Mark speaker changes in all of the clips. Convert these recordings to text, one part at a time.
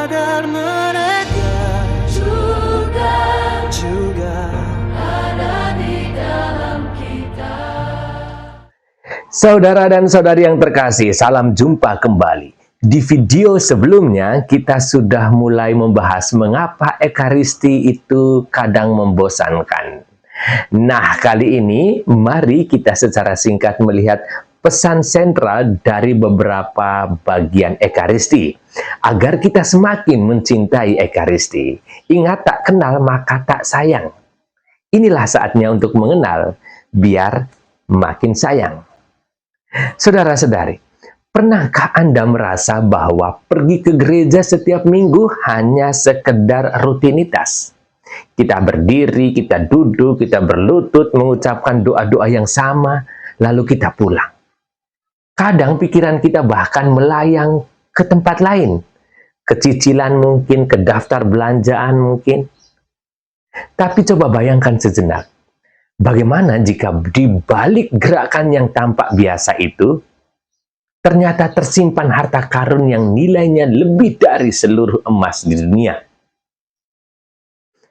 Speaker 1: sadar mereka juga ada di dalam kita.
Speaker 2: Saudara dan saudari yang terkasih, salam jumpa kembali. Di video sebelumnya kita sudah mulai membahas mengapa Ekaristi itu kadang membosankan. Nah, kali ini mari kita secara singkat melihat pesan sentral dari beberapa bagian Ekaristi agar kita semakin mencintai Ekaristi. Ingat, tak kenal maka tak sayang. Inilah saatnya untuk mengenal biar makin sayang. Saudara-saudari, pernahkah Anda merasa bahwa pergi ke gereja setiap minggu hanya sekedar rutinitas? Kita berdiri, kita duduk, kita berlutut, mengucapkan doa-doa yang sama, lalu kita pulang. Kadang pikiran kita bahkan melayang ke tempat lain, ke cicilan mungkin, ke daftar belanjaan mungkin. Tapi coba bayangkan sejenak, bagaimana jika di balik gerakan yang tampak biasa itu, ternyata tersimpan harta karun yang nilainya lebih dari seluruh emas di dunia.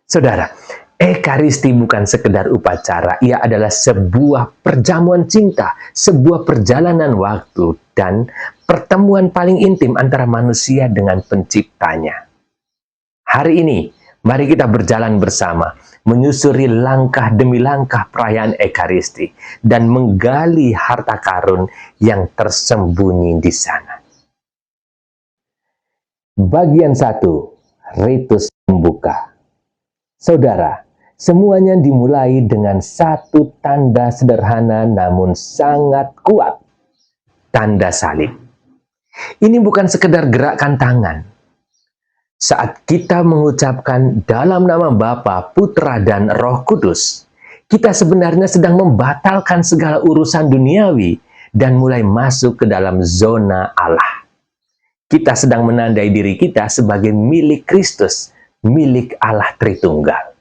Speaker 2: Saudara, Ekaristi bukan sekedar upacara, ia adalah sebuah perjamuan cinta, sebuah perjalanan waktu, dan pertemuan paling intim antara manusia dengan penciptanya. Hari ini, mari kita berjalan bersama, menyusuri langkah demi langkah perayaan Ekaristi, dan menggali harta karun yang tersembunyi di sana. Bagian 1, ritus pembuka. Saudara, semuanya dimulai dengan satu tanda sederhana namun sangat kuat. Tanda salib. Ini bukan sekedar gerakan tangan. Saat kita mengucapkan dalam nama Bapa, Putra, dan Roh Kudus, kita sebenarnya sedang membatalkan segala urusan duniawi dan mulai masuk ke dalam zona Allah. Kita sedang menandai diri kita sebagai milik Kristus, milik Allah Tritunggal.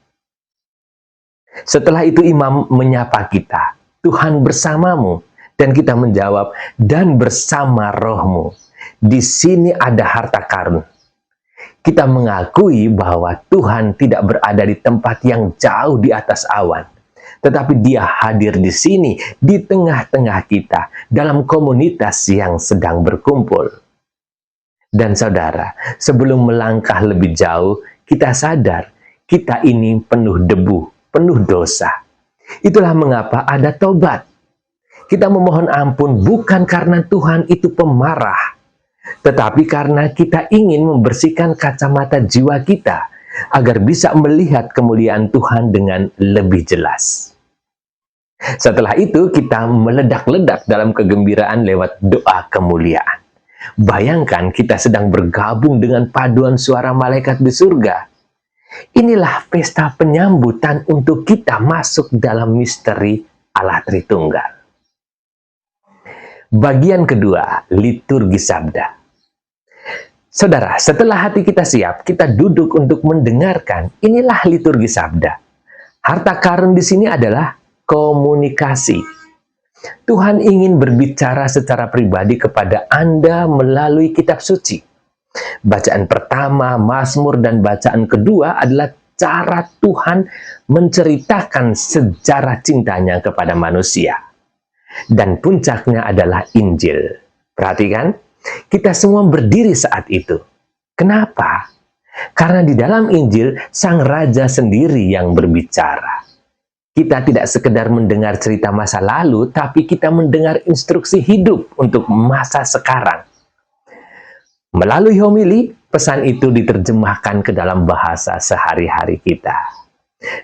Speaker 2: Setelah itu imam menyapa kita, Tuhan bersamamu, dan kita menjawab, dan bersama rohmu. Di sini ada harta karun. Kita mengakui bahwa Tuhan tidak berada di tempat yang jauh di atas awan, tetapi Dia hadir di sini, di tengah-tengah kita, dalam komunitas yang sedang berkumpul. Dan saudara, sebelum melangkah lebih jauh, kita sadar kita ini penuh debu, penuh dosa. Itulah mengapa ada tobat. Kita memohon ampun bukan karena Tuhan itu pemarah, tetapi karena kita ingin membersihkan kacamata jiwa kita agar bisa melihat kemuliaan Tuhan dengan lebih jelas. Setelah itu kita meledak-ledak dalam kegembiraan lewat doa kemuliaan. Bayangkan kita sedang bergabung dengan paduan suara malaikat di surga. Inilah pesta penyambutan untuk kita masuk dalam misteri Allah Tritunggal. Bagian kedua, liturgi sabda. Saudara, setelah hati kita siap, kita duduk untuk mendengarkan. Inilah liturgi sabda. Harta karun di sini adalah komunikasi. Tuhan ingin berbicara secara pribadi kepada Anda melalui kitab suci. Bacaan pertama, Mazmur, dan bacaan kedua adalah cara Tuhan menceritakan sejarah cintanya kepada manusia. Dan puncaknya adalah Injil. Perhatikan, kita semua berdiri saat itu. Kenapa? Karena di dalam Injil, Sang Raja sendiri yang berbicara. Kita tidak sekedar mendengar cerita masa lalu, tapi kita mendengar instruksi hidup untuk masa sekarang. Melalui homili, pesan itu diterjemahkan ke dalam bahasa sehari-hari kita.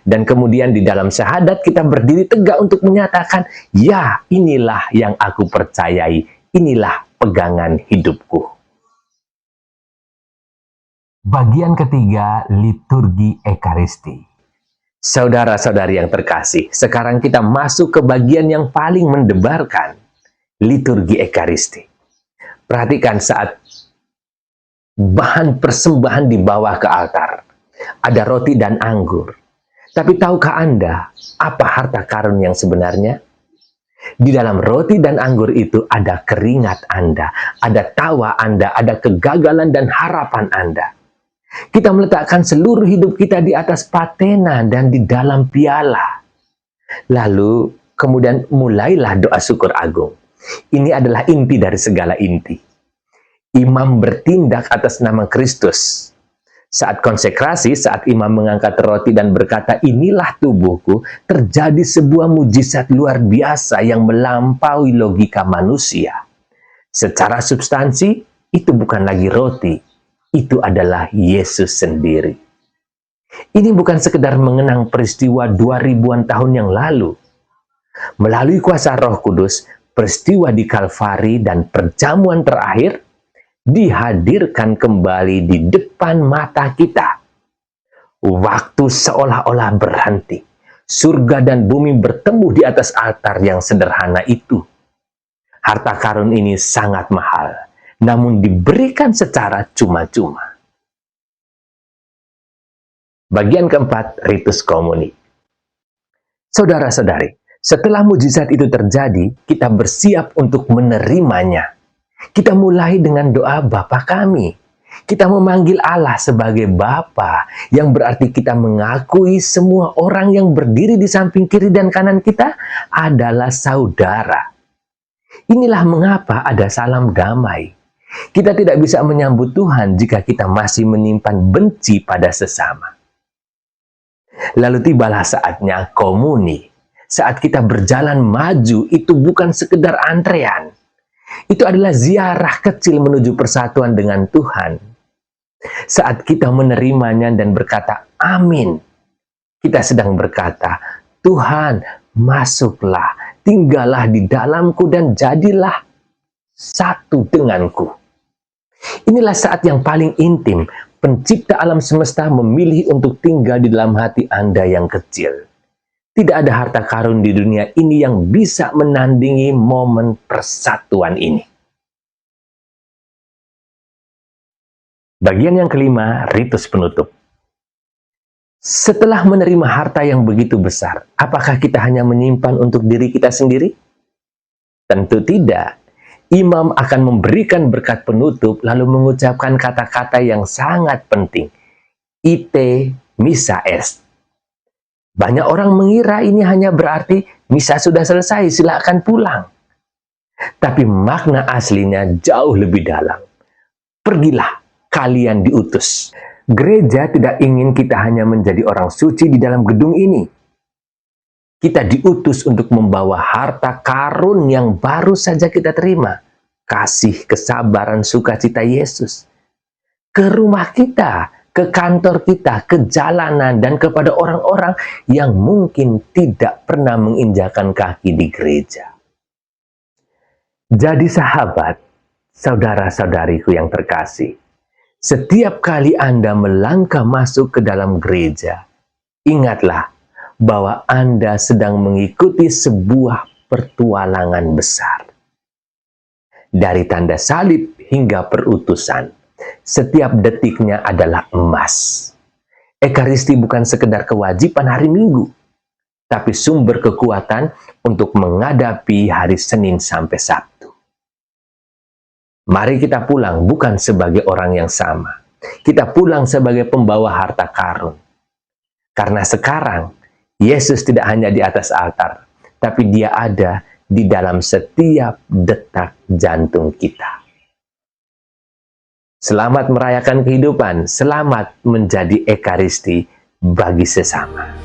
Speaker 2: Dan kemudian di dalam syahadat kita berdiri tegak untuk menyatakan, ya, inilah yang aku percayai, inilah pegangan hidupku. Bagian ketiga, liturgi Ekaristi. Saudara-saudari yang terkasih, sekarang kita masuk ke bagian yang paling mendebarkan, liturgi Ekaristi. Perhatikan saat bahan persembahan dibawa ke altar. Ada roti dan anggur. Tapi tahukah Anda apa harta karun yang sebenarnya? Di dalam roti dan anggur itu ada keringat Anda, ada tawa Anda, ada kegagalan dan harapan Anda. Kita meletakkan seluruh hidup kita di atas patena dan di dalam piala. Lalu kemudian mulailah doa syukur agung. Ini adalah inti dari segala inti. Imam bertindak atas nama Kristus. Saat konsekrasi, saat imam mengangkat roti dan berkata, inilah tubuhku, terjadi sebuah mujizat luar biasa yang melampaui logika manusia. Secara substansi, itu bukan lagi roti, itu adalah Yesus sendiri. Ini bukan sekedar mengenang peristiwa 2000-an tahun yang lalu. Melalui kuasa Roh Kudus, peristiwa di Kalvari dan perjamuan terakhir dihadirkan kembali di depan mata kita. Waktu seolah-olah berhenti. Surga dan bumi bertemu di atas altar yang sederhana itu. Harta karun ini sangat mahal, namun diberikan secara cuma-cuma. Bagian keempat, ritus komuni. Saudara-saudari, setelah mujizat itu terjadi, kita bersiap untuk menerimanya. Kita mulai dengan doa Bapa kami. Kita memanggil Allah sebagai Bapa, yang berarti kita mengakui semua orang yang berdiri di samping kiri dan kanan kita adalah saudara. Inilah mengapa ada salam damai. Kita tidak bisa menyambut Tuhan jika kita masih menyimpan benci pada sesama. Lalu tibalah saatnya komuni. Saat kita berjalan maju, itu bukan sekedar antrean. Itu adalah ziarah kecil menuju persatuan dengan Tuhan. Saat kita menerimanya dan berkata, amin. Kita sedang berkata, Tuhan, masuklah, tinggallah di dalamku dan jadilah satu denganku. Inilah saat yang paling intim. Pencipta alam semesta memilih untuk tinggal di dalam hati Anda yang kecil. Tidak ada harta karun di dunia ini yang bisa menandingi momen persatuan ini. Bagian yang kelima, ritus penutup. Setelah menerima harta yang begitu besar, apakah kita hanya menyimpan untuk diri kita sendiri? Tentu tidak. Imam akan memberikan berkat penutup lalu mengucapkan kata-kata yang sangat penting. Ite missa est. Banyak orang mengira ini hanya berarti misa sudah selesai, silakan pulang. Tapi makna aslinya jauh lebih dalam. Pergilah, kalian diutus. Gereja tidak ingin kita hanya menjadi orang suci di dalam gedung ini. Kita diutus untuk membawa harta karun yang baru saja kita terima. Kasih, kesabaran, sukacita Yesus. Ke rumah kita, ke kantor kita, ke jalanan, dan kepada orang-orang yang mungkin tidak pernah menginjakan kaki di gereja. Jadi sahabat, saudara-saudariku yang terkasih, setiap kali Anda melangkah masuk ke dalam gereja, ingatlah bahwa Anda sedang mengikuti sebuah pertualangan besar. Dari tanda salib hingga perutusan, setiap detiknya adalah emas. Ekaristi bukan sekedar kewajiban hari Minggu, tapi sumber kekuatan untuk menghadapi hari Senin sampai Sabtu. Mari kita pulang bukan sebagai orang yang sama. Kita pulang sebagai pembawa harta karun. Karena sekarang, Yesus tidak hanya di atas altar, tapi Dia ada di dalam setiap detak jantung kita. Selamat merayakan kehidupan, selamat menjadi ekaristi bagi sesama.